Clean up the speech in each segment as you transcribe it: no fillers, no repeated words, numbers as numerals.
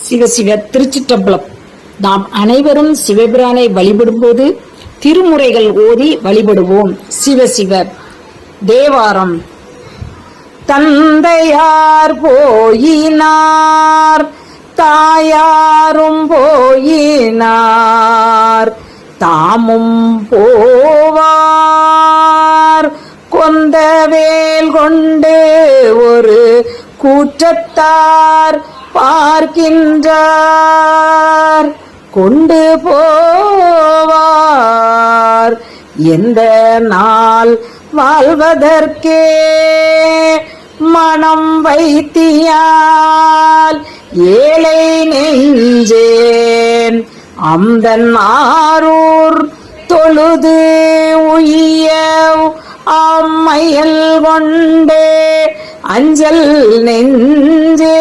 சிவசிவ. திருச்சிற்றம்பலம். நாம் அனைவரும் சிவபிரானை வழிபடும்போது திருமுறைகள் ஓதி வழிபடுவோம். சிவசிவ. தேவாரம். தந்தையார் போயினார் தாயாரும் போயினார் தாமும் போவார் கொந்தவேல் கொண்டு ஒரு கூற்றத்தார் பார்க்கின்றார் கொண்டு போவார் எந்த நாள் வாழ்வதற்கே மனம் வைத்தியால் ஏழை நெஞ்சேன் அம்தன் ஆரூர் தொழுது உய்ய அம்மையல் கொண்டே அஞ்சல் நெஞ்சே.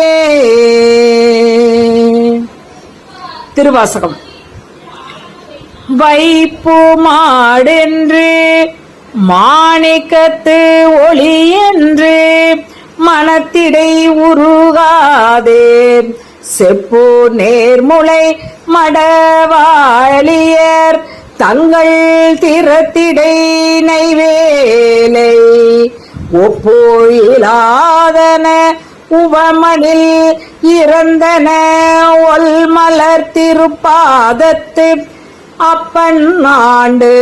திருவாசகம். வைப்பு மாடென்று மாணிக்கத்து ஒளி என்று மனத்திடை உருகாதே செப்பு நேர்முளை மடவாளியர் தங்கள் திறத்திடை நைவேலை ஒப்போயிலாதன உவமனில் இறந்தன ஒல் மலர் திருப்பாதத்து அப்பன் ஆண்டு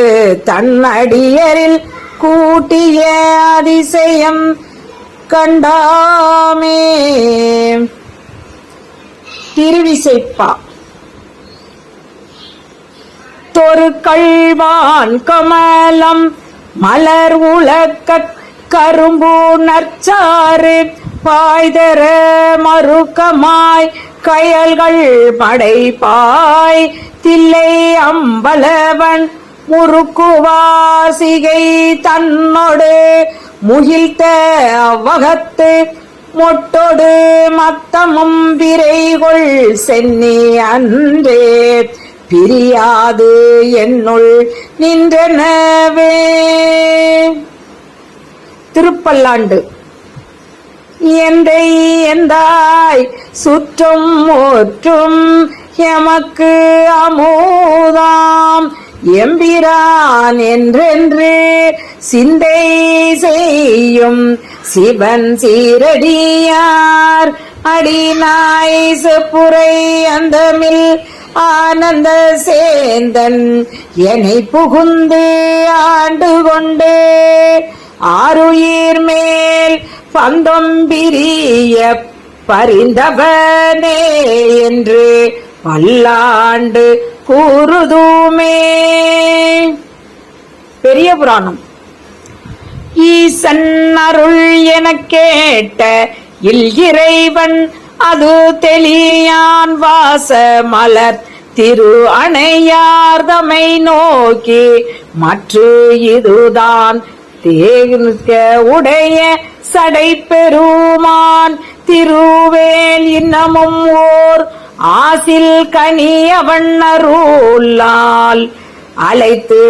தன்னடியரில் கூட்டிய அதிசயம் கண்டாமே. திருவிசைப்பா. தொரு கள்வான் கமலம் மலர் உலக்க கரும்பு நற்சாறு பாய்தர மறுக்கமாய் கயல்கள் படைப்பாய் தில்லை அம்பலவன் முறுக்குவாசிகை தன்னோடு முகிழ்த்த அவ்வகத்து மொட்டோடு மத்தமும் விரைகொள் சென்னி அன்றே பிரியாது என்னுள் நின்றனவே. திருப்பல்லாண்டு. எந்தை எந்தாய் சுற்றும் ஒற்றும் எமக்கு அமோதாம் எம்பிரான் என்றென்று சிந்தை செய்யும் சிவன் சீரடியார் அடிநாய் செப்புரை அந்தமில் ஆனந்த சேந்தன் என்னை புகுந்து ஆண்டு கொண்டு ஆருயிர் மேல் பந்தொம்பிரிய பரிந்தவனே என்று பல்லாண்டு கூறுதுமே. பெரிய புராணம். ஈசன் அருள் என கேட்ட இறைவன் அது தெளியான் வாச மலர் திரு அணையார்தமை நோக்கி மற்ற இதுதான் தேக உடைய சடை பெருமான் திருவேல் இன்னமும் ஓர் ஆசில் கனியவன் அருளால் அழைத்து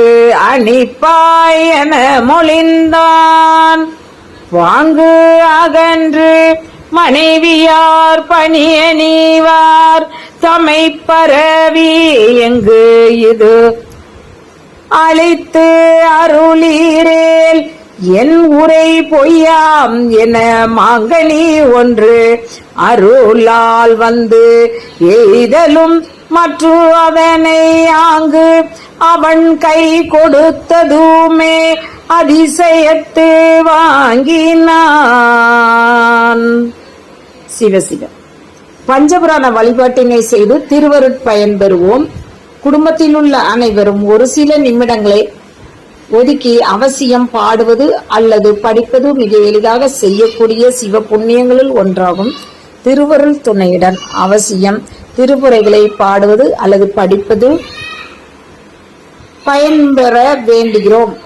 அணிப்பாய் என மொழிந்தான். வாங்கு அகன்று மனைவியார் பணிய நீவார் தமை பரவி எங்கு இது அழைத்து அருளீரேல் என் உரை பொய்யாம் என மாங்கனி ஒன்று அருளால் வந்து எய்தலும் மற்ற அதனை ஆங்கு அவன் கை கொடுத்ததுமே அதிசயத்து வாங்கினான். சிவசிவ. பஞ்சபுராண வழிபாட்டினை செய்து திருவருட்பயன் பெறுவோம். குடும்பத்தில் உள்ள அனைவரும் ஒரு சில நிமிடங்களை ஒதுக்கி அவசியம் பாடுவது அல்லது படிப்பது மிக எளிதாக செய்யக்கூடிய சிவ புண்ணியங்களில் ஒன்றாகும். திருவருள் துணையுடன் அவசியம் திருப்புரைகளை பாடுவது அல்லது படிப்பது பயன்பெற வேண்டுகிறோம்.